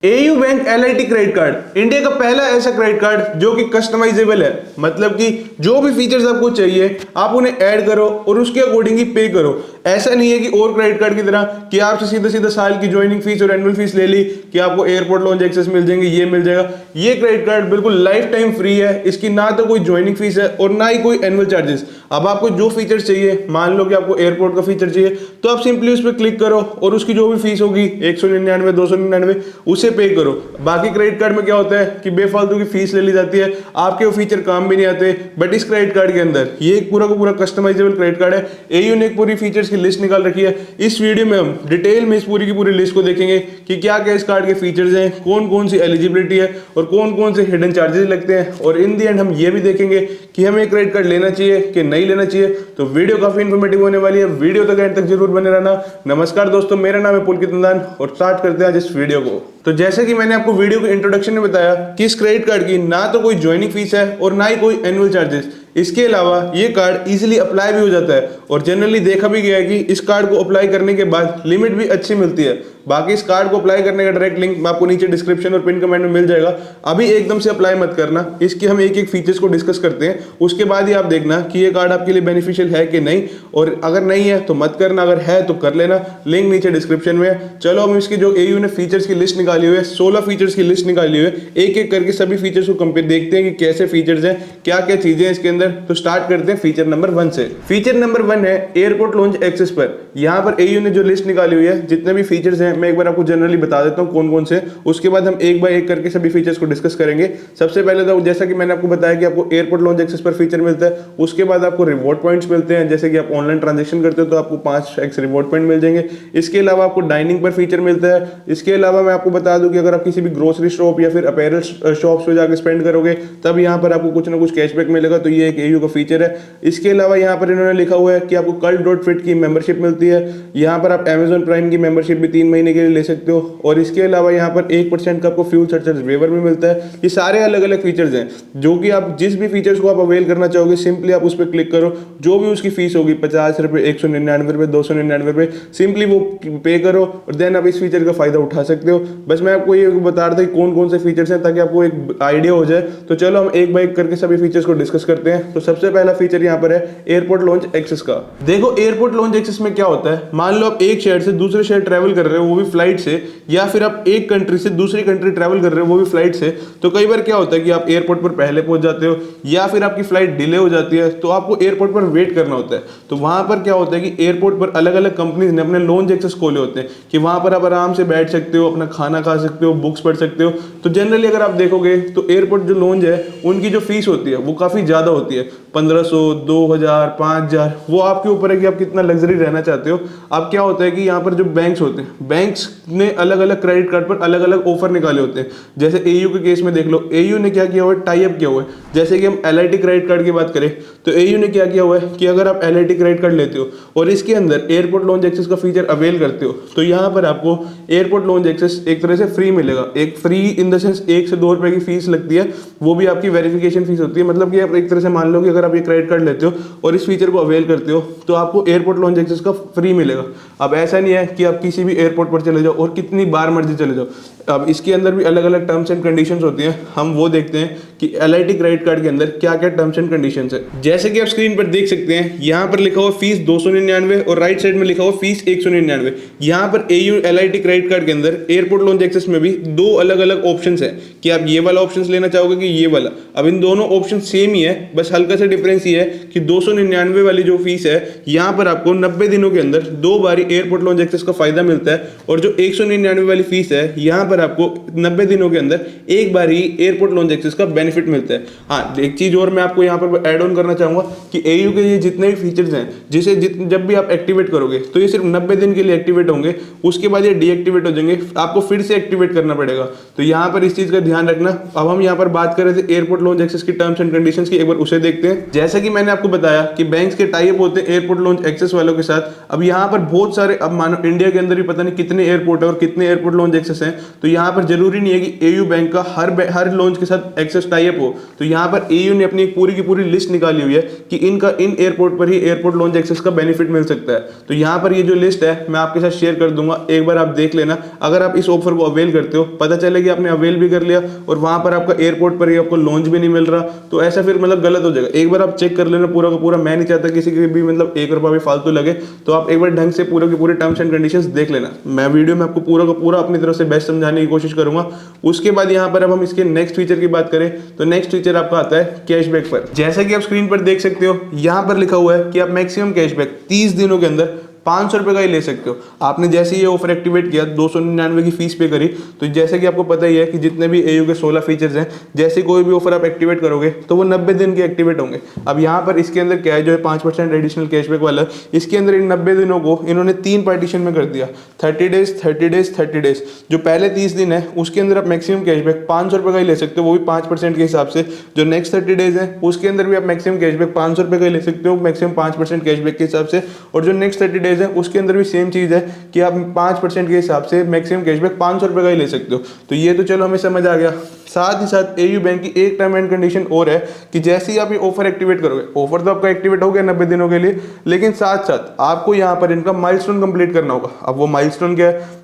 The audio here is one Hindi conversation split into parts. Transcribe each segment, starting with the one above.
AU bank LIT credit card India का पहला ऐसा क्रेडिट कार्ड जो कि कस्टमाइजेबल है। मतलब कि जो भी फीचर्स आपको चाहिए आप उन्हें ऐड करो और उसके अकॉर्डिंग ही पे करो। ऐसा नहीं है कि और क्रेडिट कार्ड की तरह कि आपसे सीधा सीधा साल की ज्वाइनिंग फीस और एनुअल फीस ले ली कि आपको एयरपोर्ट लॉन्च एक्सेस मिल जाएंगे, ये मिल जाएगा। ये क्रेडिट कार्ड बिल्कुल लाइफ टाइम फ्री है। इसकी ना तो कोई ज्वाइनिंग फीस है और ना ही कोई एनुअल चार्जेस। अब आपको जो फीचर चाहिए, मान लो कि आपको एयरपोर्ट का फीचर चाहिए तो आप सिंपली उस पर क्लिक करो और उसकी जो भी फीस होगी 199 299 उसे पे करो। बाकी क्रेडिट कार्ड में क्या होता है कि बेफालतू की फीस ले ली जाती है, आपके वो फीचर काम भी नहीं आते। बट इस क्रेडिट कार्ड के अंदर ये एक पूरा का पूरा कस्टमाइजेबल क्रेडिट कार्ड है। एयू ने एक पूरी फीचर्स की लिस्ट निकाल रखी है। इस वीडियो में हम डिटेल में इस पूरी की पूरी लिस्ट को देखेंगे कि क्या क्या इस कार्ड के फीचर्स हैं, कौन कौन सी एलिजिबिलिटी है और कौन कौन से हिडन चार्जेस लगते हैं। और इन दी एंड हम ये भी देखेंगे कि हमें क्रेडिट कार्ड लेना चाहिए कि नहीं लेना चाहिए। तो वीडियो काफी इंफॉर्मेटिव होने वाली है, वीडियो तक एंड तक जरूर बने रहना। नमस्कार दोस्तों, मेरा नाम है पुलकित नंदन और स्टार्ट करते हैं आज इस वीडियो को। तो जैसे कि मैंने आपको वीडियो के इंट्रोडक्शन में बताया कि इस क्रेडिट कार्ड की ना तो कोई ज्वाइनिंग फीस है और ना ही कोई एनुअल चार्जेस। इसके अलावा ये कार्ड इजीली अप्लाई भी हो जाता है और जनरली देखा भी गया है कि इस कार्ड को अप्लाई करने के बाद लिमिट भी अच्छी मिलती है। बाकी इस कार्ड को अप्लाई करने का डायरेक्ट लिंक आपको नीचे डिस्क्रिप्शन और पिन कमेंट में मिल जाएगा। अभी एकदम से अप्लाई मत करना, इसकी हम एक एक फीचर्स को डिस्कस करते हैं, उसके बाद ही आप देखना कि ये कार्ड आपके लिए बेनिफिशियल है कि नहीं। और अगर नहीं है तो मत करना, अगर है तो कर लेना, लिंक नीचे डिस्क्रिप्शन में है। चलो हम इसकी जो एयू ने फीचर्स की लिस्ट निकाली हुई है, 16 फीचर्स की लिस्ट निकाली हुई है, एक एक करके सभी फीचर्स को कंपेयर देखते हैं कि कैसे फीचर्स हैं, क्या क्या चीजें हैं इसके अंदर। तो स्टार्ट करते हैं फीचर नंबर 1 से। फीचर नंबर 1 है एयरपोर्ट लॉन्च एक्सेस पर। यहाँ पर एयू ने जो लिस्ट निकाली हुई है, जितने भी फीचर्स हैं मैं एक बार आपको जनरली बता देता हूँ कौन कौन से, उसके बाद हम एक बाय एक करके सभी फीचर्स को डिस्कस करेंगे। सबसे पहले तो जैसा कि मैंने आपको बताया कि आपको एयरपोर्ट लॉन्च एक्सेस पर फीचर मिलता है, उसके बाद आपको रिवॉर्ड पॉइंट्स मिलते हैं। जैसे कि आप ऑनलाइन ट्रांजेक्शन करते हो तो आपको 5x रिवॉर्ड पॉइंट मिल जाएंगे। इसके अलावा आपको डाइनिंग पर फीचर मिलता है। इसके अलावा मैं आपको बता दूं कि अगर आप किसी भी ग्रोसरी शॉप या फिर अपैरल शॉप्स पे जाकर स्पेंड करोगे तब यहाँ पर आपको कुछ ना कुछ कैशबैक मिलेगा। तो ये एक एयू का फीचर है। इसके अलावा यहाँ पर इन्होंने लिखा हुआ है कि आपको cult.fit की मेंबरशिप मिलती है। यहाँ पर आप Amazon प्राइम की मेंबरशिप भी 3 महीने के लिए ले सकते हो। और इसके अलावा यहाँ पर 1% का आपको फ्यूल सरचार्ज वेवर भी मिलता है। ये सारे अलग अलग फीचर्स हैं जो कि आप जिस भी फीचर्स को आप अवेल करना चाहोगे सिंपली आप उस पर क्लिक करो। जो भी उसकी फीस होगी 50 रुपये, 199 रुपये, 299 रुपये, सिंपली वो पे करो और देन आप इस फीचर का फायदा उठा सकते हो। बस मैं आपको ये बता रहा था कि कौन कौन से फीचर्स हैं ताकि आपको एक आइडिया हो जाए। तो चलो हम एक बाय एक करके सभी फीचर्स को डिस्कस करते हैं। तो सबसे पहला फीचर यहाँ पर है एयरपोर्ट लॉन्च एक्सेस का। देखो एयरपोर्ट लॉन्च एक्सेस में क्या होता है, मान लो आप एक शहर से दूसरे शहर ट्रैवल कर रहे हो वो भी फ्लाइट से, या फिर आप एक कंट्री से दूसरी कंट्री ट्रैवल कर रहे हो वो भी फ्लाइट से। तो कई बार क्या होता है कि आप एयरपोर्ट पर पहले पहुंच जाते हो या फिर आपकी फ्लाइट डिले हो जाती है तो आपको एयरपोर्ट पर वेट करना होता है। तो वहां पर क्या होता है कि एयरपोर्ट पर अलग अलग कंपनीज ने अपने लॉन्च एक्सेस खोले होते हैं कि वहां पर आप आराम से बैठ सकते हो, अपना खाना खा सकते हो, बुक्स पढ़ सकते हो। तो जनरली अगर आप देखोगे तो एयरपोर्ट जो लॉन्च है उनकी जो फीस होती है वो काफी ज्यादा होती है, 1500, 2000, 5000। वो आपके ऊपर है कि आप कितना लग्जरी रहना चाहते हो। अब क्या होता है कि यहाँ पर जो बैंक्स होते हैं, बैंक्स ने अलग अलग क्रेडिट कार्ड पर अलग अलग ऑफर निकाले होते हैं। जैसे एयू के केस में देख लो, एयू ने क्या किया हुआ है, टाई अप किया हुआ है। जैसे कि हम एलआईटी क्रेडिट कार्ड की बात करें तो एयू ने क्या किया हुआ है कि अगर आप एलआईटी क्रेडिट कार्ड लेते हो और इसके अंदर एयरपोर्ट लॉन्च एक्सेस का फीचर अवेल करते हो तो यहाँ पर आपको एयरपोर्ट लॉन्च एक्सेस एक तरह से फ्री मिलेगा। एक फ्री इन द सेंस 1 से 2 रुपए की फीस लगती है, वो भी आपकी वेरिफिकेशन फीस होती है। मतलब कि आप एक तरह से मान लो कि अगर आप ये क्रेडिट कार्ड लेते हो और इस फीचर को अवेल करते हो तो आपको एयरपोर्ट लॉन्च एक्सेस का फ्री मिलेगा। अब ऐसा नहीं है कि आप किसी भी एयरपोर्ट पर चले जाओ और कितनी बार मर्जी चले जाओ। अब इसके अंदर भी अलग अलग टर्म्स एंड कंडीशंस होती हैं, हम वो देखते हैं कि एलआईटी क्रेडिट कार्ड के अंदर क्या क्या टर्म्स एंड कंडीशंस है। जैसे कि आप स्क्रीन पर देख सकते हैं, यहाँ पर लिखा हुआ फीस 299 और राइट साइड में लिखा हुआ फीस 199। यहाँ पर एयू एलआईटी क्रेडिट कार्ड के अंदर एयरपोर्ट लॉन्च एक्सेस में भी 2 अलग अलग ऑप्शन है कि आप ये वाला ऑप्शन लेना चाहोगे कि ये वाला। अब इन दोनों ऑप्शन सेम ही है, बस हल्का सा डिफरेंस ये है कि 299 वाली जो फीस है यहाँ पर आपको 90 दिनों के अंदर 2 बारी एयरपोर्ट लॉन्च एक्सेस का फायदा मिलता है। और जो 199 वाली फीस है यहाँ पर आपको 90 दिनों के अंदर एक बार ही एयरपोर्ट लॉन्च एक्सेस का बेनिफिट मिलता है। हाँ, एक चीज और मैं आपको यहाँ पर ऐड ऑन करना चाहूंगा कि एयू के ये जितने भी फीचर्स हैं जिसे जब भी आप एक्टिवेट करोगे तो ये सिर्फ 90 दिन के लिए एक्टिवेट होंगे, उसके बाद ये डीएक्टिवेट हो जाएंगे, आपको फिर से एक्टिवेट करना पड़ेगा। तो यहाँ पर इस चीज का ध्यान रखना। अब हम यहाँ पर बात कर रहे थे एयरपोर्ट लॉन्च एक्सेस की टर्म्स एंड कंडीशंस की, एक बार उसे देखते हैं। जैसा कि मैंने आपको बताया कि बैंक्स के टाई अप होते हैं एयरपोर्ट लॉन्च एक्सेस वालों के साथ। अब यहाँ पर बहुत सारे, अब मानो इंडिया के अंदर भी पता नहीं कितने एयरपोर्ट है और कितने एयरपोर्ट लॉन्च एक्सेस हैं। तो यहाँ पर जरूरी नहीं है कि एयू बैंक का हर लॉन्च के साथ एक्सेस टाई अप हो। तो यहाँ पर एयू ने अपनी एक पूरी की पूरी लिस्ट निकाली हुई है कि इनका इन एयरपोर्ट पर ही एयरपोर्ट लॉन्च एक्सेस का बेनिफिट मिल सकता है। तो यहाँ पर ये जो लिस्ट है मैं आपके साथ शेयर कर दूंगा, एक बार आप देख लेना। अगर आप इस ऑफर को अवेल करते हो, पता चले कि आपने अवेल भी कर लिया और वहां पर आपका एयरपोर्ट पर ही आपको लॉन्च भी नहीं मिल रहा, तो ऐसा फिर मतलब गलत हो जाएगा। एक बार आप चेक कर लेना पूरा का पूरा। मैं नहीं चाहता किसी के भी मतलब ₹1 भी फालतू लगे, तो आप एक बार ढंग से पूरे के पूरे टर्म्स एंड कंडीशंस देख लेना। मैं वीडियो में आपको पूरा का पूरा अपनी तरफ से बेस्ट समझाने की कोशिश करूंगा। उसके बाद यहाँ पर अब हम इसके नेक्स्ट फीचर की बात करें तो नेक्स्ट फीचर आपका आता है कैशबैक पर। जैसा कि आप स्क्रीन पर देख सकते हो, यहाँ पर लिखा हुआ है कि आप मैक्सिमम कैशबैक 30 दिनों के अंदर ₹500 का ही ले सकते हो। आपने जैसे ही ये ऑफर एक्टिवेट किया, 299 की फीस पे करी, तो जैसे कि आपको पता ही है कि जितने भी एयू के 16 फीचर्स हैं, जैसे कोई भी ऑफर आप एक्टिवेट करोगे तो वो 90 दिन के एक्टिवेट होंगे। अब यहाँ पर इसके अंदर क्या है, जो है 5% एडिशनल कैशबैक वाला, इसके अंदर इन 90 दिनों को इन्होंने 3 पार्टीशन में कर दिया, 30 डेज 30 डेज 30 डेज। जो पहले 30 दिन है उसके अंदर आप मैक्सिमम कैशबैक ₹500 का ही ले सकते हो, वो भी 5% के हिसाब से। जो नेक्स्ट 30 डेज है उसके अंदर भी आप मैक्सिमम कैशबैक ₹500 का ही ले सकते हो, मैक्सिमम 5% कैशबैक के हिसाब से। और जो नेक्स्ट 30 डेज है उसके अंदर भी सेम चीज है कि आप 5% के हिसाब से मैक्सिमम कैशबैक ₹500 का ही ले सकते हो। तो ये तो चलो हमें समझ आ गया। साथ ही साथ एयू बैंक की एक टर्म एंड कंडीशन और है कि जैसे ही आप ये ऑफर एक्टिवेट करोगे, ऑफर तो आपका एक्टिवेट हो गया 90 दिनों के लिए, लेकिन साथ साथ आपको यहाँ पर इनका माइलस्टोन कंप्लीट करना होगा। अब वो माइलस्टोन क्या है?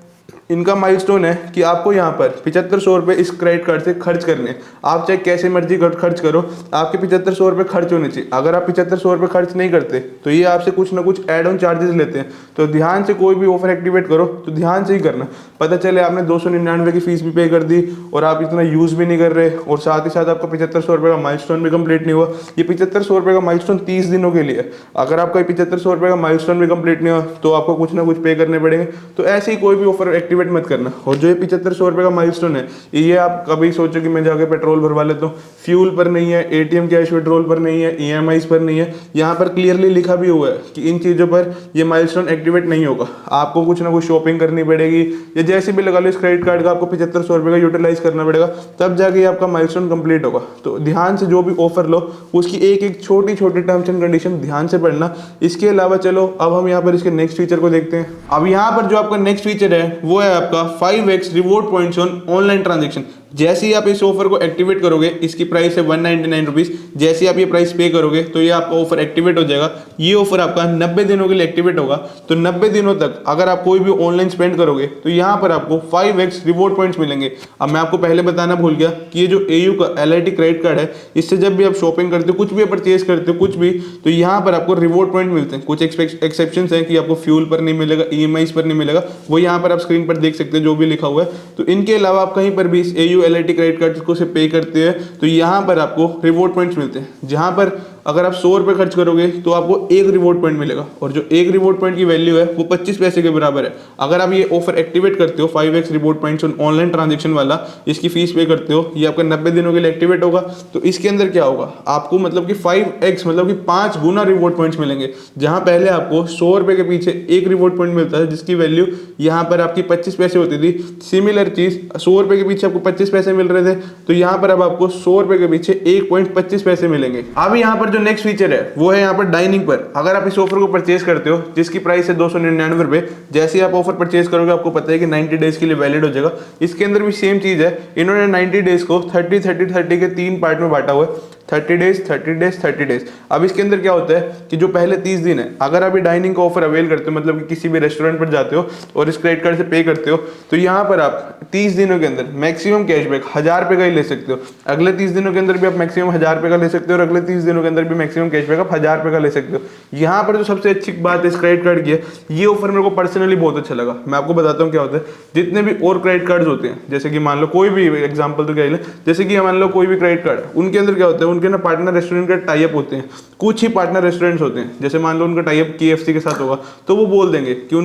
इनका माइलस्टोन है कि आपको यहाँ पर ₹7500 इस क्रेडिट कार्ड से खर्च करने। आप चाहे कैसे मर्जी खर्च करो, आपके ₹7500 खर्च होने चाहिए। अगर आप ₹7500 खर्च नहीं करते तो ये आपसे कुछ ना कुछ एड ऑन चार्जेस लेते हैं। तो ध्यान से कोई भी ऑफर एक्टिवेट करो तो ध्यान से ही करना। पता चले आपने 299 की फीस भी पे कर दी और आप इतना यूज भी नहीं कर रहे, और साथ ही साथ आपका ₹7500 का माइलस्टोन भी कंप्लीट नहीं हुआ। ये ₹7500 का माइलस्टोन 30 दिनों के लिए। अगर आपका ₹7500 का माइलस्टोन भी कंप्लीट नहीं हुआ तो आपको कुछ ना कुछ पे करने पड़ेंगे। तो ऐसे ही कोई भी ऑफर एक्टिवेट मत करना। और जो ये ₹7500 का माइलस्टोन है, ये आप कभी सोचो कि मैं जाके पेट्रोल भरवा लेता हूँ, फ्यूल पर नहीं है, एटीएम कैश विड्रॉल पर नहीं है, ईएमआईज पर नहीं है। यहाँ पर क्लियरली लिखा भी हुआ है कि इन चीज़ों पर ये माइलस्टोन एक्टिवेट नहीं होगा। आपको कुछ ना कुछ शॉपिंग करनी पड़ेगी या जैसे भी लगा लो इस क्रेडिट कार्ड का आपको ₹7500 का यूटिलाइज करना पड़ेगा, तब जाके आपका माइलस्टोन कंप्लीट होगा। तो ध्यान से जो भी ऑफर लो उसकी एक एक छोटी छोटी टर्म्स एंड कंडीशन ध्यान से पढ़ना। इसके अलावा चलो अब हम यहाँ पर इसके नेक्स्ट फीचर को देखते हैं। अब यहाँ पर जो आपका नेक्स्ट फीचर है वो है आपका 5x reward points on online transaction. जैसे ही आप इस ऑफर को एक्टिवेट करोगे, इसकी प्राइस है ₹199। जैसे ही आप ये प्राइस पे करोगे तो ये आपका ऑफर एक्टिवेट हो जाएगा। ये ऑफर आपका 90 दिनों के लिए एक्टिवेट होगा। तो 90 दिनों तक अगर आप कोई भी ऑनलाइन स्पेंड करोगे तो यहाँ पर आपको 5x रिवॉर्ड पॉइंट्स मिलेंगे। अब मैं आपको पहले बताना भूल गया कि ये जो एयू का LIT क्रेडिट कार्ड है, इससे जब भी आप शॉपिंग करते हो, कुछ भी परचेज करते हो, कुछ भी, तो यहाँ पर आपको रिवॉर्ड पॉइंट मिलते हैं। कुछ एक्सेप्शंस हैं कि आपको फ्यूल पर नहीं मिलेगा, EMIs पर नहीं मिलेगा, वो यहाँ पर आप स्क्रीन पर देख सकते हो जो भी लिखा हुआ है। तो इनके अलावा आप कहीं पर भी इस एयू LIT क्रेडिट कार्ड को से पे करते हैं तो यहाँ पर आपको रिवॉर्ड पॉइंट्स मिलते हैं, जहाँ पर अगर आप ₹100 खर्च करोगे तो आपको 1 रिवॉर्ड पॉइंट मिलेगा, और जो 1 रिवॉर्ड पॉइंट की वैल्यू है वो 25 पैसे के बराबर है। अगर आप ये ऑफर एक्टिवेट करते हो 5x reward points online transaction वाला, इसकी फीस पे करते हो, ये आपका 90 दिनों के लिए एक्टिवेट होगा। तो इसके अंदर क्या होगा, आपको मतलब कि 5x मतलब कि 5 गुना रिवॉर्ड पॉइंट्स मिलेंगे। जहां पहले आपको ₹100 के पीछे 1 रिवॉर्ड पॉइंट मिलता है जिसकी वैल्यू यहाँ पर आपकी 25 पैसे होती थी, सिमिलर चीज ₹100 के पीछे आपको 25 पैसे मिल रहे थे, तो यहाँ पर अब आपको ₹100 के पीछे 1.25 पैसे मिलेंगे। अब यहाँ पर जो नेक्स्ट फीचर है वो है यहाँ पर डाइनिंग पर। अगर आप इस ऑफर को परचेज करते हो जिसकी प्राइस है ₹299, जैसे ही आप ऑफर परचेज करोगे आपको पता है कि 90 डेज के लिए वैलिड हो जाएगा। इसके अंदर भी सेम चीज है, इन्होंने 90 डेज को 30 30 30 के 3 पार्ट में बांटा हुआ है, 30 डेज 30 डेज 30 डेज। अब इसके अंदर क्या होता है कि जो पहले 30 दिन है, अगर आप डाइनिंग का ऑफर अवेल करते हो, मतलब कि किसी भी रेस्टोरेंट पर जाते हो और इस क्रेडिट कार्ड से पे करते हो, तो यहाँ पर आप 30 दिनों के अंदर मैक्सिमम कैशबैक ₹1000 का ही ले सकते हो। अगले 30 दिनों के अंदर भी आप मैक्सिमम ₹1000 का ले सकते हो, और अगले 30 दिनों के अंदर भी मैक्सिमम कैशबैक आप ₹1000 का ले सकते हो। यहाँ पर जो सबसे अच्छी बात है इस क्रेडिट कार्ड की है, ये ऑफर मेरे को पर्सनली बहुत अच्छा लगा। मैं आपको बताता हूँ क्या होता है। जितने भी और क्रेडिट कार्ड होते हैं, जैसे कि मान लो कोई भी एग्जाम्पल तो क्या ले, जैसे कि मान लो कोई भी क्रेडिट कार्ड, उनके अंदर क्या होता है, उनके ना पार्टनर रेस्टोरेंट का टाई अप होते हैं। कुछ ही पार्टनर रेस्टोरेंट्स होते हैं, जैसे मान लो उनका टाई अप KFC के साथ होगा, तो वो बोल देंगे कि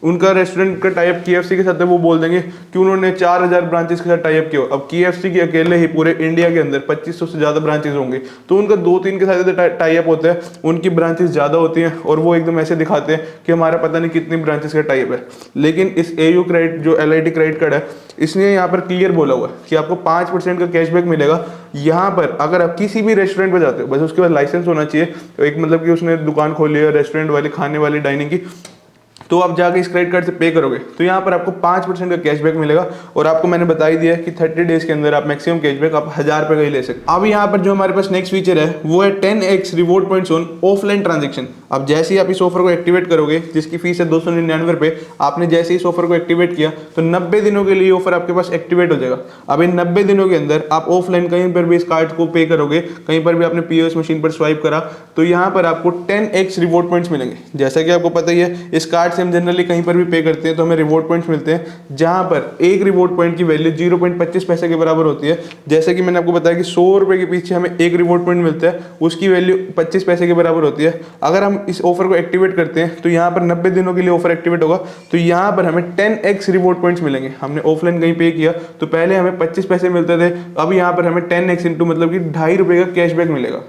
उनका रेस्टोरेंट का टाई अप KFC के साथ है, वो बोल देंगे कि उन्होंने 4000 ब्रांचेस के साथ टाई अप किया। अब KFC के अकेले ही पूरे इंडिया के अंदर 2500 से ज्यादा ब्रांचेस होंगे, तो उनका 2-3 के साथ टाई अप होता है, उनकी ब्रांचेस ज्यादा होती हैं और वो एकदम ऐसे दिखाते हैं कि हमारा पता नहीं कितनी ब्रांचेस का टाई अप है। लेकिन इस एयू क्रेडिट जो LIT क्रेडिट कार्ड है, इसने यहाँ पर क्लियर बोला हुआ है कि आपको 5% का कैशबैक मिलेगा। यहाँ पर अगर आप किसी भी रेस्टोरेंट पर जाते हो, बस उसके बाद लाइसेंस होना चाहिए, तो एक मतलब कि उसने दुकान खोली है रेस्टोरेंट वाली, खाने वाली, डाइनिंग की, तो आप जाके इस क्रेडिट कार्ड से पे करोगे तो यहाँ पर आपको 5% का कैशबैक मिलेगा। और आपको मैंने बता ही दिया है कि 30 डेज के अंदर आप मैक्सिमम कैशबैक आप 1000 रुपये का ही ले सकते। अब यहाँ पर जो हमारे पास नेक्स्ट फीचर है वो है 10x reward points on offline transaction. अब जैसे ही आप इस ऑफर को एक्टिवेट करोगे, जिसकी फीस है 299 रुपये, आपने जैसे ही इस ऑफर को एक्टिवेट किया तो 90 दिनों के लिए ऑफर आपके पास एक्टिवेट हो जाएगा। अब इन 90 दिनों के अंदर आप ऑफलाइन कहीं पर भी इस कार्ड को पे करोगे, कहीं पर भी आपने पीओएस मशीन पर स्वाइप करा, तो यहाँ पर आपको 10x रिवॉर्ड पॉइंट्स मिलेंगे। जैसा कि आपको पता ही है, इस कार्ड से हम जनरली कहीं पर भी पे करते हैं तो हमें रिवॉर्ड पॉइंट्स मिलते हैं, जहां पर एक रिवॉर्ड पॉइंट की वैल्यू 0.25 पैसे के बराबर होती है। जैसे कि मैंने आपको बताया कि 100 रुपये के पीछे हमें एक रिवॉर्ड पॉइंट मिलता है, उसकी वैल्यू 25 पैसे के बराबर होती है। अगर हम इस ऑफर को एक्टिवेट करते हैं तो यहाँ पर 90 दिनों के लिए ऑफर एक्टिवेट होगा, तो यहाँ पर हमें 10x रिवॉर्ड पॉइंट्स मिलेंगे। हमने ऑफलाइन कहीं पे किया तो पहले हमें 25 पैसे मिलते थे, अब यहाँ पर हमें 10x इंटू मतलब कि 2.5 रुपये का कैशबैक मिलेगा।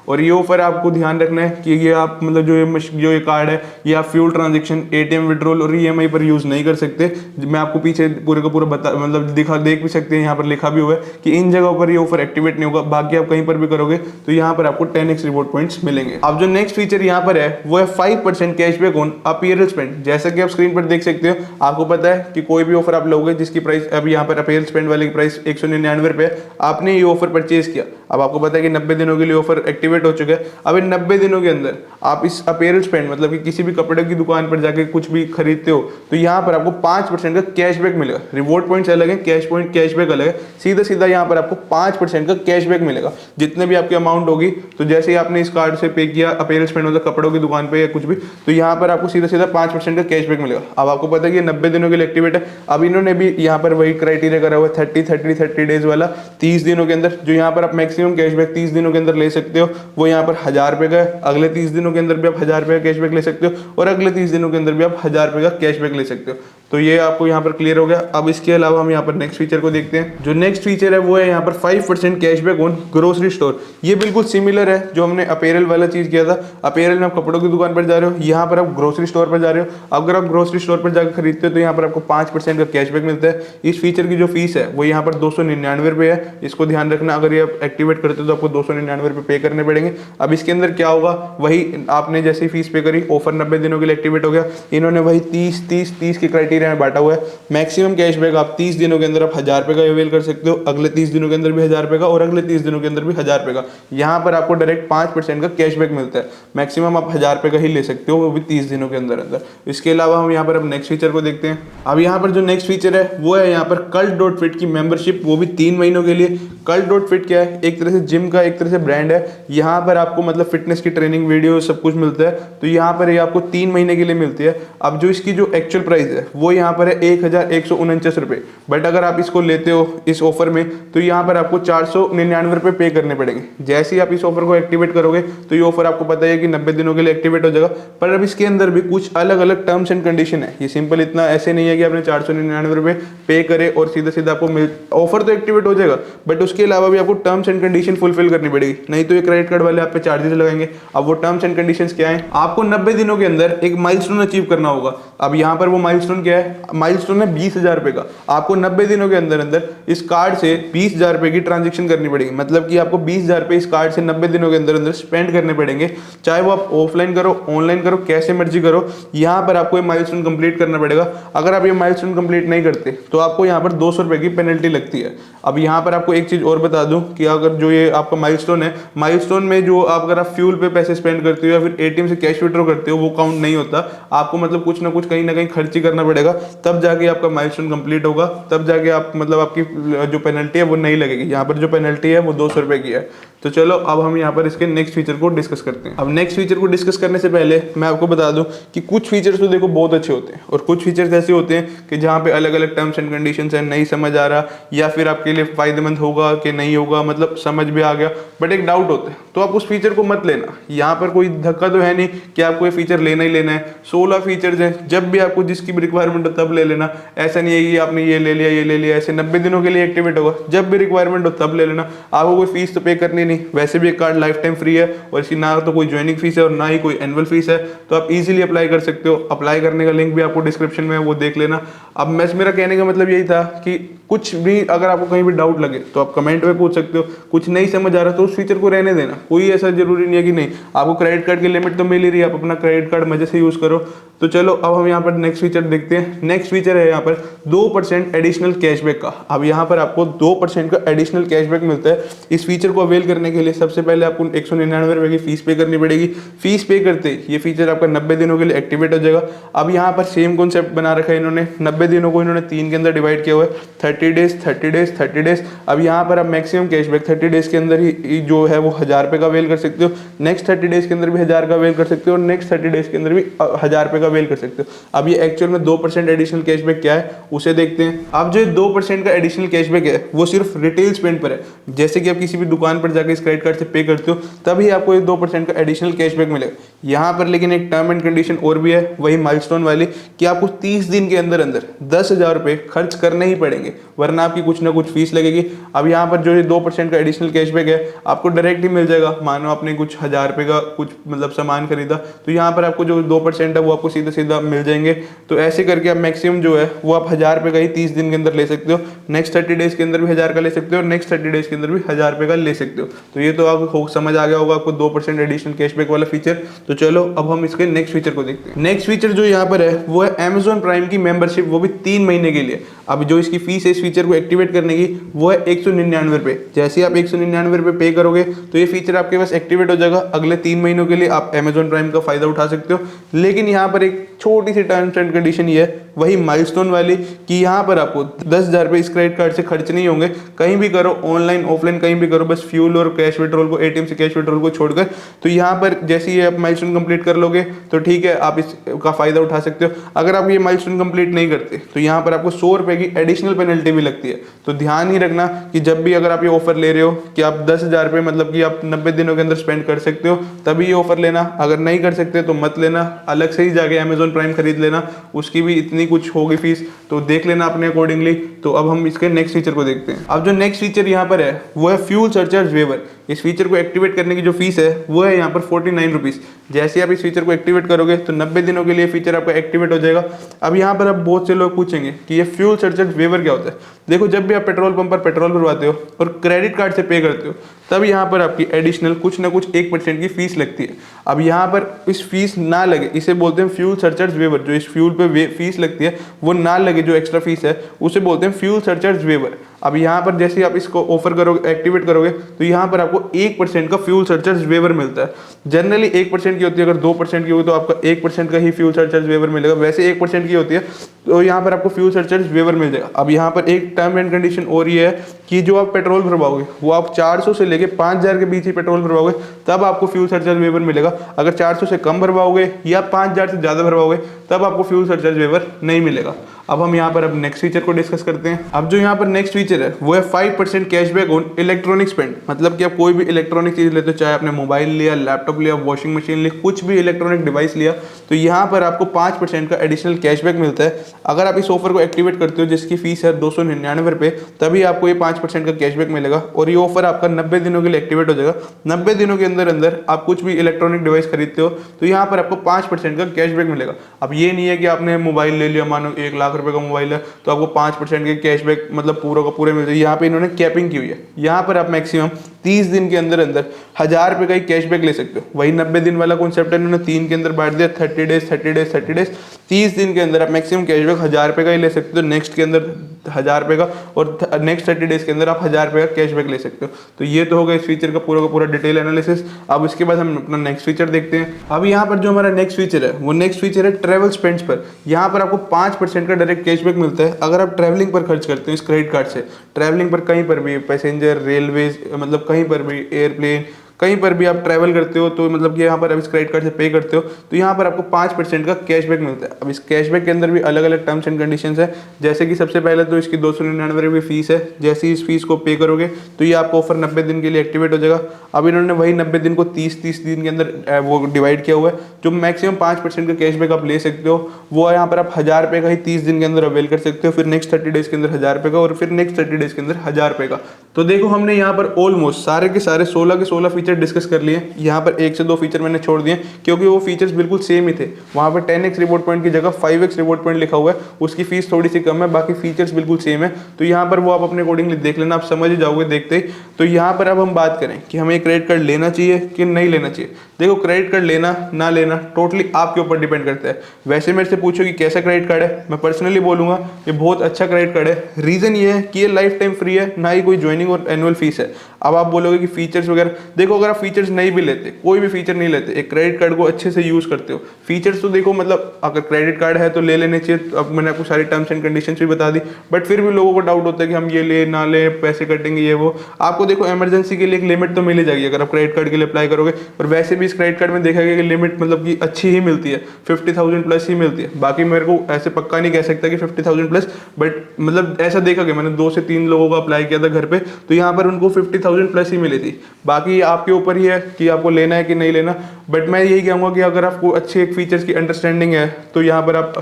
और ये ऑफर आपको ध्यान रखना है कि ये आप मतलब जो ये कार्ड है ये आप फ्यूल ट्रांजैक्शन, एटीएम विड्रॉल और ईएमआई पर यूज़ नहीं कर सकते। मैं आपको पीछे पूरे का पूरा देख भी सकते हैं, यहाँ पर लिखा भी हुआ है कि इन जगहों पर ये ऑफर एक्टिवेट नहीं होगा। बाकी आप कहीं पर भी करोगे तो यहाँ पर आपको 10x रिवॉर्ड पॉइंट्स मिलेंगे। अब जो नेक्स्ट फीचर यहाँ पर है वो है 5% कैशबैक ऑन अपीयरल स्पेंड। जैसा कि आप स्क्रीन पर देख सकते हो, आपको पता है कि कोई भी ऑफर आप लोगे जिसकी प्राइस अभी यहाँ पर अपीयरल स्पेंड वाले की प्राइस 199 रुपये, आपने ये ऑफर परचेज किया। अब आपको पता है कि 90 दिनों के लिए ऑफर एक्टिवेट हो चुका है। अब इन 90 दिनों के अंदर आप इस अपीयरल स्पेंड मतलब कि किसी भी कपड़े की दुकान पर जाके कुछ भी खरीदते हो तो यहाँ पर आपको 5% का कैशबैक मिलेगा। रिवॉर्ड पॉइंट्स अलग है, कैशबैक अलग है। सीधा सीधा यहाँ पर आपको 5% का कैशबैक मिलेगा जितने भी आपकी अमाउंट होगी। तो जैसे ही आपने इस कार्ड से पे किया अपीयरल स्पेंड मतलब कपड़ों की दुकान पे या कुछ भी, तो यहाँ पर आपको सीधा सीधा 5% का कैशबैक मिलेगा। अब आपको पता है कि 90 दिनों के लिए एक्टिवेट है। अब इन्होंने भी यहाँ पर वही क्राइटेरिया करा हुआ है 30 डेज वाला, 30 दिनों के अंदर जो यहाँ पर आप मैक्सिमम कैशबैक 30 दिनों के अंदर ले सकते हो वो यहाँ पर 1000 रुपये का है। अगले 30 दिनों के अंदर भी आप 1000 रुपये का कैशबैक ले सकते हो और अगले 30 दिनों के अंदर भी आप 1000 रुपये का कैशबैक ले सकते हो। तो ये आपको यहाँ पर क्लियर हो गया। अब इसके अलावा हम यहाँ पर नेक्स्ट फीचर को देखते हैं। जो नेक्स्ट फीचर है वो है यहाँ पर 5% कैशबैक ऑन ग्रोसरी स्टोर। ये बिल्कुल सिमिलर है जो हमने अपैरल वाला चीज किया था। अपैरल में आप कपड़ों की दुकान पर जा रहे हो, यहाँ पर आप ग्रोसरी स्टोर पर जा रहे हो। अगर आप ग्रोसरी स्टोर पर जाकर खरीदते हो तो यहाँ पर आपको 5% का कैशबैक मिलता है। इस फीचर की जो फीस है वो यहाँ पर 299 रुपये है। इसको ध्यान रखना, अगर ये आप एक्टिवेट करते हो तो आपको 299 रुपये पे करने पड़ेंगे। अब इसके अंदर क्या होगा, वही आपने जैसी फीस पे करी, ऑफर 90 दिनों के लिए एक्टिवेट हो गया। इन्होंने वही 30 के क्राइटेरिया में बांटा हुआ है। मैक्सिमम कैशबैक आप 30 दिनों के अंदर आप 1000 रुपये का अवेल कर सकते हो, अगले 30 दिनों के अंदर भी 1000 रुपये का और अगले 30 दिनों के अंदर भी 1000 रुपये का। यहाँ पर आपको डायरेक्ट 5% का कैशबैक मिलता है। मैक्सिमम आप 1000 रुपये का ही ले सकते हो, वो भी 30 दिनों के अंदर अंदर। इसके अलावा हम यहाँ पर अब नेक्स्ट फीचर को देखते हैं। अब यहाँ पर जो नेक्स्ट फीचर है वो है यहाँ पर cult.fit की मेंबरशिप, वो भी 3 महीनों के लिए। cult.fit क्या है, एक तरह से जिम का एक तरह से ब्रांड है। यहाँ पर आपको मतलब फिटनेस की ट्रेनिंग वीडियो सब कुछ मिलता है। तो यहाँ पर ये आपको 3 महीने के लिए मिलती है। अब जो इसकी जो एक्चुअल प्राइस है वो यहाँ पर है 1149 रुपये, बट अगर आप इसको लेते हो इस ऑफर में तो यहाँ पर आपको 499 रुपये पे करने पड़ेंगे। जैसे ही आप इस ऑफर को एक्टिवेट करोगे तो ये ऑफर आपको पता है कि 90 दिनों के लिए एक्टिवेट हो जाएगा। पर अब इसके अंदर भी कुछ अलग अलग टर्म्स एंड कंडीशन है। ये सिंपल इतना ऐसे नहीं है कि आपने 499 रुपये पे करे और सीधा सीधा आपको ऑफर तो एक्टिवेट हो जाएगा, बट उसके अलावा भी आपको टर्म्स एंड कंडीशन फुलफिल करनी पड़ेगी, नहीं तो ये क्रेडिट कार्ड वाले आप पे चार्जेस लगाएंगे। अब वो टर्म्स एंड कंडीशंस क्या है, आपको 90 दिनों के अंदर एक माइलस्टोन अचीव करना होगा। अब यहाँ पर वो माइलस्टोन क्या है, माइलस्टोन है 20,000 रुपये का। आपको 90 दिनों के अंदर अंदर इस कार्ड से 20,000 रुपये की ट्रांजेक्शन करनी पड़ेगी। मतलब कि आपको 20,000 रुपये इस कार्ड से 90 दिनों के अंदर अंदर स्पेंड करने पड़ेंगे, चाहे वो आप ऑफलाइन करो ऑनलाइन करो कैसे मर्जी करो। यहाँ पर आपको ये माइलस्टोन कंप्लीट करना पड़ेगा। अगर आप ये माइलस्टोन कंप्लीट नहीं करते तो आपको यहाँ पर 200 रुपये की पेनल्टी लगती है। अब यहाँ पर आपको एक चीज और बता दूं कि अगर जो ये आपका माइलस्टोन है, माइलस्टोन में जो आप अगर आप फ्यूल पे पैसे स्पेंड करते हो या फिर एटीएम से कैश विड्रॉ करते हो वो काउंट नहीं होता। आपको मतलब कुछ ना कुछ कहीं ना कहीं खर्च ही करना पड़ेगा, तब जाके आपका माइलस्टोन कंप्लीट होगा, तब जाके आप मतलब आपकी जो पेनल्टी है वो नहीं लगेगी। यहाँ पर जो पेनल्टी है वो 200 रुपये की है। तो चलो अब हम यहाँ पर इसके नेक्स्ट फीचर को डिस्कस करते हैं। अब नेक्स्ट फीचर को डिस्कस करने से पहले मैं आपको बता दूं कि कुछ फीचर्स तो देखो बहुत अच्छे होते हैं और कुछ फीचर्स ऐसे होते हैं कि जहाँ पे अलग अलग टर्म्स एंड कंडीशंस है, नहीं समझ आ रहा या फिर आपके लिए फायदेमंद होगा कि नहीं होगा, मतलब समझ भी आ गया बट एक डाउट होता है, तो आप उस फीचर को मत लेना। यहाँ पर कोई धक्का तो है नहीं कि आपको ये फीचर लेना ही लेना है। 16 फीचर्स हैं, जब भी आपको जिसकी भी रिक्वायरमेंट हो तब ले लेना। ऐसा नहीं है कि आपने ये ले लिया ऐसे 90 दिनों के लिए एक्टिवेट होगा, जब भी रिक्वायरमेंट हो तब ले लेना। आपको कोई फीस तो पे करनी नहीं नहीं, वैसे भी एक कार्ड लाइफ टाइम फ्री है और इसकी ना तो कोई ज्वाइनिंग फीस है और ना ही कोई एनुअल फीस है, तो आप इजीली अप्लाई कर सकते हो। अप्लाई करने का लिंक भी आपको डिस्क्रिप्शन में है, वो देख लेना। अब मेरा कहने का मतलब यही था कि कुछ भी अगर आपको कहीं भी डाउट लगे तो आप कमेंट में पूछ सकते हो, कुछ नहीं समझ आ रहा तो उस फीचर को रहने देना, कोई ऐसा जरूरी नहीं है कि नहीं आपको क्रेडिट कार्ड की लिमिट तो मिल ही रही है, आप अपना क्रेडिट कार्ड मजे से यूज करो। तो चलो अब हम यहाँ पर नेक्स्ट फीचर देखते हैं। नेक्स्ट फीचर है यहाँ पर 2% एडिशनल कैशबैक का। अब यहाँ पर आपको 2% का एडिशनल कैशबैक मिलता है। इस फीचर को अवेल करने के लिए सबसे पहले आपको 199 रुपये की फीस पे करनी पड़ेगी। फीस पे करते ये फीचर आपका 90 दिनों के लिए एक्टिवेट हो जाएगा। अब यहाँ पर सेम कॉन्सेप्ट बना रखा है इन्होंने, 90 दिनों को इन्होंने 3 के अंदर डिवाइड किया हुआ है, 30 डेज 30 डेज 30 डेज। अब यहाँ पर आप मैक्सिमम कैशबैक 30 डेज के अंदर ही जो है वो 1000 रुपये का अवेल कर सकते हो, नेक्स्ट 30 डेज के अंदर भी 1000 का अवेल कर सकते हो और नेक्स्ट 30 डेज के अंदर भी 1000 रुपये का अवेल कर सकते हो। अब ये एक्चुअल में 2% एडिशनल कैशबैक क्या है उसे देखते हैं। अब जो 2% का एडिशनल कैशबैक है वो सिर्फ रिटेल स्पेंड पर है, जैसे कि आप किसी भी दुकान पर जाकर इस क्रेडिट कार्ड से पे करते हो तभी आपको ये 2% का एडिशनल कैशबैक मिलेगा। यहाँ पर लेकिन एक टर्म एंड कंडीशन और भी है, वही माइलस्टोन वाली, कि आपको 30 दिन के अंदर अंदर 10,000 रुपये खर्च करने ही पड़ेंगे, वरना आपकी कुछ ना कुछ फीस लगेगी। अब यहाँ पर जो 2% का एडिशनल कैशबैक है आपको डायरेक्ट ही मिल जाएगा। मानो आपने कुछ 1000 रुपये का कुछ मतलब सामान खरीदा तो यहाँ पर आपको जो 2% है वो आपको सीधा सीधा मिल जाएंगे। तो ऐसे करके आप मैक्सिमम जो है वो आप 1000 रुपये का ही 30 दिन के अंदर ले सकते हो, नेक्स्ट 30 डेज के अंदर भी 1000 का ले सकते हो और नेक्स्ट 30 डेज के अंदर भी 1000 रुपये का ले सकते हो। तो ये तो आपको समझ आ गया होगा आपको 2% एडिशनल कैशबैक वाला फीचर। तो चलो अब हम इसके नेक्स्ट फीचर को देखते हैं। नेक्स्ट फीचर जो यहाँ पर है वो है Amazon प्राइम की मेंबरशिप, वो भी 3 महीने के लिए। अब जो इसकी फीस है इस फीचर को एक्टिवेट करने की वो है 199 रुपये। जैसे ही आप 199 रुपये पे करोगे तो ये फीचर आपके पास एक्टिवेट हो जाएगा। अगले 3 महीनों के लिए आप Amazon प्राइम का फायदा उठा सकते हो। लेकिन यहाँ पर एक छोटी सी टर्म्स एंड कंडीशन ये है, वही माइलस्टोन वाली, कि यहाँ पर आपको 10,000 रुपये इस क्रेडिट कार्ड से खर्च नहीं होंगे। कहीं भी करो, ऑनलाइन ऑफलाइन कहीं भी करो, बस फ्यूल और कैश विड्रॉल को, एटीएम से कैश विड्रॉल को छोड़कर। तो यहाँ पर जैसे ही आप माइलस्टोन कंप्लीट कर लोगे तो ठीक है, आप इसका फायदा उठा सकते हो। अगर आप ये माइलस्टोन कंप्लीट नहीं करते तो यहाँ पर आपको 100 रुपये की एडिशनल पेनल्टी भी लगती है। तो ध्यान ही रखना कि जब भी अगर आप ये ऑफर ले रहे हो कि आप 10,000 रुपये मतलब कि आप 90 दिनों के अंदर स्पेंड कर सकते हो तभी ये ऑफर लेना, अगर नहीं कर सकते तो मत लेना, अलग से ही जाके Amazon प्राइम खरीद लेना, उसकी भी इतनी कुछ होगी फीस, तो देख लेना अपने अकॉर्डिंगली। तो अब हम इसके नेक्स्ट फीचर को देखते हैं। अब जो नेक्स्ट फीचर यहाँ पर है वो है फ्यूल सरचार्ज वेवर। इस फीचर को एक्टिवेट करने की जो फीस है वो है यहाँ पर 49 रुपीज़। जैसे आप इस फीचर को एक्टिवेट करोगे तो 90 दिनों के लिए फीचर आपका एक्टिवेट हो जाएगा। अब यहाँ पर अब बहुत से लोग पूछेंगे कि ये फ्यूल सरचार्ज वेवर क्या होता है। देखो, जब भी आप पेट्रोल पंप पर पेट्रोल भरवाते हो और क्रेडिट कार्ड से पे करते हो तब यहाँ पर आपकी एडिशनल कुछ ना कुछ 1% की फीस लगती है। अब यहाँ पर इस फीस ना लगे, इसे बोलते हैं फ्यूल सरचार्ज वेवर। जो इस फ्यूल पे फीस लगती है वो ना लगे, जो एक्स्ट्रा फीस है उसे बोलते हैं फ्यूल सरचार्ज वेवर। अब यहाँ पर जैसे ही आप इसको ऑफर करोगे, एक्टिवेट करोगे, तो यहाँ पर आपको 1% का फ्यूल सरचार्ज वेवर मिलता है। जनरली 1% की होती है, अगर 2% की होगी तो आपका 1% का ही फ्यूल सरचार्ज वेवर मिलेगा। वैसे 1% की होती है तो यहाँ पर आपको फ्यूल सरचार्ज वेवर मिल जाएगा। अब यहाँ पर एक टर्म एंड कंडीशन और ये है कि जो आप पेट्रोल भरवाओगे वो आप 400 से लेके 5000 के बीच ही पेट्रोल भरवाओगे तब आपको फ्यूल सरचार्ज वेवर मिलेगा। अगर 400 से कम भरवाओगे या 5000 से ज़्यादा भरवाओगे तब आपको फ्यूल सरचार्ज वेवर नहीं मिलेगा। अब हम यहाँ पर अब नेक्स्ट फीचर को डिस्कस करते हैं। अब जो यहाँ पर नेक्स्ट फीचर है वो है 5% कैशबैक ऑन इलेक्ट्रॉनिक स्पेंड। मतलब कि आप कोई भी इलेक्ट्रॉनिक चीज़ लेते हो, चाहे आपने मोबाइल लिया, लैपटॉप लिया, वॉशिंग मशीन ली, कुछ भी इलेक्ट्रॉनिक डिवाइस लिया, तो यहाँ पर आपको 5% का एडिशनल कैशबैक मिलता है। अगर आप इस ऑफर को एक्टिवेट करते हो जिसकी फीस है 299 रुपये, तभी आपको ये 5% का कैशबैक मिलेगा और ये ऑफर आपका 90 दिनों के लिए एक्टिवेट हो जाएगा। 90 दिनों के अंदर अंदर आप कुछ भी इलेक्ट्रॉनिक डिवाइस खरीदते हो तो यहाँ पर आपको 5% का कैशबैक मिलेगा। अब ये नहीं है कि आपने मोबाइल ले लिया, मानो 1 लाख रुपए का मोबाइल है तो आपको 5% के कैशबैक मतलब पूरा का पूरे मिल जाए। यहाँ पे इन्होंने कैपिंग की हुई है। यहाँ पर आप मैक्सिमम 30 दिन के अंदर अंदर 1000 रुपये का ही कैशबैक ले सकते हो। वही 90 दिन वाला कॉन्सेप्ट है, इन्होंने 3 के अंदर बांट दिया, 30 डेज 30 डेज 30 डेज। 30 दिन के अंदर आप मैक्सिमम कैशबैक 1000 रुपये का ही ले सकते हो, नेक्स्ट के अंदर 1000 रुपये का, और नेक्स्ट 30 डेज के अंदर आप 1000 रुपये का कैशबैक ले सकते हो। तो ये तो होगा इस फीचर का पूरा डिटेल एनालिसिस। अब इसके बाद हम अपना नेक्स्ट फीचर देखते हैं। अब यहाँ पर जो हमारा नेक्स्ट फीचर है वो नेक्स्ट फीचर है ट्रैवल स्पेंड्स पर। यहाँ पर आपको 5% का डायरेक्ट कैशबैक मिलता है अगर आप ट्रैवलिंग पर खर्च करते हो इस क्रेडिट कार्ड से। ट्रैवलिंग पर कहीं पर भी, पैसेंजर, रेलवेज, मतलब कहीं पर भी, एयरप्लेन, कहीं पर भी आप ट्रैवल करते हो तो मतलब कि यहाँ पर अब इस क्रेडिट कार्ड से पे करते हो तो यहाँ पर आपको 5% का कैशबैक मिलता है। अब इस कैशबैक के अंदर भी अलग अलग टर्म्स एंड कंडीशंस है, जैसे कि सबसे पहले तो इसकी 299 फीस है। जैसे ही इस फीस को पे करोगे तो ये आपको ऑफर 90 दिन के लिए एक्टिवेट हो जाएगा। अब इन्होंने वही 90 दिन को 30-30 दिन के अंदर वो डिवाइड किया हुआ है। जो मैक्सिमम 5% का कैशबैक आप ले सकते हो वो यहाँ पर आप 1000 रुपये का ही 30 दिन के अंदर अवेल कर सकते हो, फिर नेक्स्ट 30 डेज के अंदर 1000 रुपये का, और फिर नेक्स्ट 30 डेज के अंदर 1000 रुपये का। तो देखो हमने यहाँ पर ऑलमोस्ट सारे के सारे 16 के 16 फीचर डिस्कस कर लिए। यहाँ पर 1 से 2 फीचर मैंने छोड़ दिए क्योंकि वो फीचर्स बिल्कुल सेम ही थे। वहाँ पर 10x रिवॉर्ड पॉइंट की जगह 5x रिवॉर्ड पॉइंट लिखा हुआ है, उसकी फीस थोड़ी सी कम है, बाकी फीचर्स बिल्कुल सेम है। तो यहाँ पर वो आप अपने अकॉर्डिंगली देख लेना, आप समझ ही जाओगे देखते ही। तो यहाँ पर अब हम बात करें कि हमें क्रेडिट कार्ड लेना चाहिए कि नहीं लेना चाहिए। देखो क्रेडिट कार्ड लेना ना लेना टोटली आपके ऊपर डिपेंड करता है। वैसे मेरे से पूछो कि कैसा क्रेडिट कार्ड है, मैं पर्सनली बोलूंगा ये बहुत अच्छा क्रेडिट कार्ड है। रीजन ये है कि ये लाइफ टाइम फ्री है, ना ही कोई ज्वाइनिंग और एनुअल फीस है। अब आप बोलोगे कि फीचर्स वगैरह, देखो अगर आप फीचर्स नहीं भी लेते, कोई भी फीचर नहीं लेते, एक क्रेडिट कार्ड को अच्छे से यूज करते हो, फीचर्स तो देखो मतलब अगर क्रेडिट कार्ड है तो ले लेने चाहिए। अब मैंने आपको सारी टर्म्स एंड कंडीशंस भी बता दी, बट फिर भी लोगों को डाउट होता है कि हम ये ले ना ले, पैसे कटेंगे ये वो। आपको देखो इमरजेंसी के लिए एक लिमिट तो मिल ही जाएगी अगर आप क्रेडिट कार्ड के लिए अप्लाई करोगे। और वैसे भी इस क्रेडिट कार्ड में देखा गया कि लिमिट मतलब कि अच्छी ही मिलती है, 50,000 प्लस ही मिलती है। बाकी मेरे को ऐसे पक्का नहीं कह सकता कि 50,000 प्लस, बट मतलब ऐसा देखा गया, मैंने 2 से 3 लोगों को अप्लाई किया था घर पे, तो यहाँ पर उनको 50,000 प्लस ही मिली थी। बाकी आपके ऊपर ही है कि आपको लेना है कि नहीं लेना, बट मैं यही कहूँगा कि अगर आपको अच्छे एक फीचर्स की अंडरस्टैंडिंग है तो यहाँ पर आप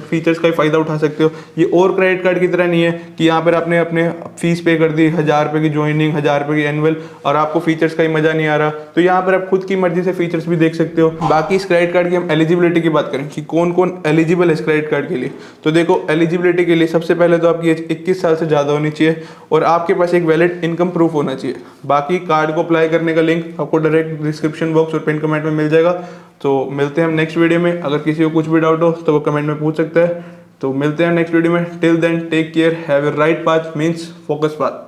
फीचर्स का ही फायदा उठा सकते हो। ये और क्रेडिट कार्ड की तरह नहीं है कि यहाँ पर आपने अपने फीस पे कर दी 1000 रुपये की ज्वाइनिंग, 1000 रुपये की एनुअल, और आपको फीचर्स का ही मजा नहीं आ रहा। तो यहाँ पर आप खुद की मर्जी से फीचर्स भी देख सकते हो। बाकी इस क्रेडिट कार्ड की हम एलिजिबिलिटी की बात करें कि कौन कौन एलिजिबल है इस क्रेडिट कार्ड के लिए, तो देखो एलिजिबिलिटी के लिए सबसे पहले तो आपकी एज 21 साल से ज़्यादा होनी चाहिए और आपके पास एक वैलिड इनकम प्रूफ होना चाहिए। बाकी कार्ड को अप्लाई करने का लिंक आपको डायरेक्ट डिस्क्रिप्शन बॉक्स और पिन कमेंट में मिल जाएगा। तो मिलते हैं हम नेक्स्ट वीडियो में। अगर किसी को कुछ भी डाउट हो तो वो कमेंट में पूछ सकता है। तो मिलते हैं नेक्स्ट वीडियो में। Till then take care, have a right path means focus path.